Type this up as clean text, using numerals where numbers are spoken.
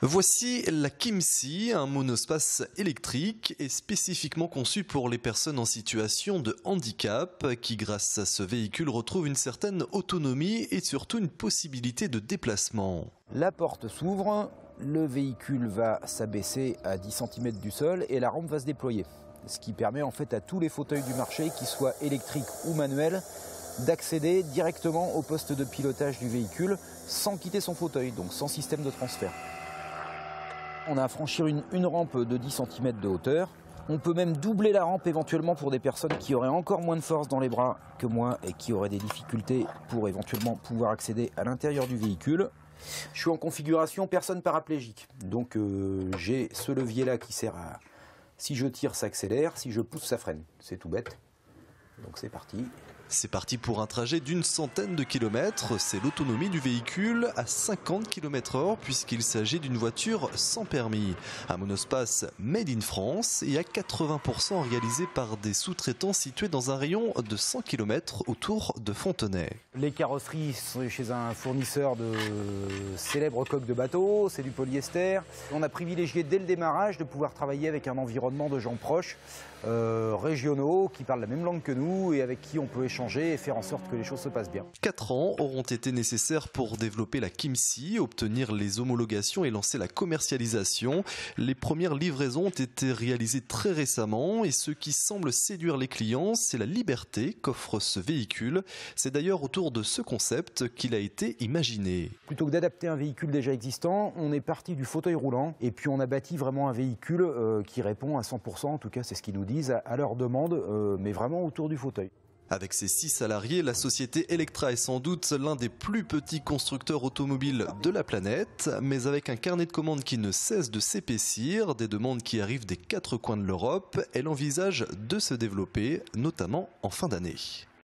Voici la Kimsi, un monospace électrique et spécifiquement conçu pour les personnes en situation de handicap qui, grâce à ce véhicule, retrouvent une certaine autonomie et surtout une possibilité de déplacement. La porte s'ouvre, le véhicule va s'abaisser à 10 cm du sol et la rampe va se déployer. Ce qui permet en fait à tous les fauteuils du marché, qu'ils soient électriques ou manuels, d'accéder directement au poste de pilotage du véhicule sans quitter son fauteuil, donc sans système de transfert. On a à franchir une rampe de 10 cm de hauteur. On peut même doubler la rampe éventuellement pour des personnes qui auraient encore moins de force dans les bras que moi et qui auraient des difficultés pour éventuellement pouvoir accéder à l'intérieur du véhicule. Je suis en configuration personne paraplégique. Donc j'ai ce levier là qui sert à, si je tire ça accélère, si je pousse ça freine. C'est tout bête. Donc c'est parti. C'est parti pour un trajet d'une centaine de kilomètres. C'est l'autonomie du véhicule à 50 km/h puisqu'il s'agit d'une voiture sans permis. Un monospace made in France et à 80% réalisé par des sous-traitants situés dans un rayon de 100 km autour de Fontenay. Les carrosseries sont chez un fournisseur de célèbres coques de bateau, c'est du polyester. On a privilégié dès le démarrage de pouvoir travailler avec un environnement de gens proches, régionaux, qui parlent la même langue que nous et avec qui on peut échanger et faire en sorte que les choses se passent bien. 4 ans auront été nécessaires pour développer la Kimsi, obtenir les homologations et lancer la commercialisation. Les premières livraisons ont été réalisées très récemment et ce qui semble séduire les clients, c'est la liberté qu'offre ce véhicule. C'est d'ailleurs autour de ce concept qu'il a été imaginé. Plutôt que d'adapter un véhicule déjà existant, on est parti du fauteuil roulant et puis on a bâti vraiment un véhicule qui répond à 100%, en tout cas c'est ce qu'ils nous disent, à leur demande, mais vraiment autour du fauteuil. Avec ses 6 salariés, la société Electra est sans doute l'un des plus petits constructeurs automobiles de la planète, mais avec un carnet de commandes qui ne cesse de s'épaissir, des demandes qui arrivent des 4 coins de l'Europe, elle envisage de se développer, notamment en fin d'année.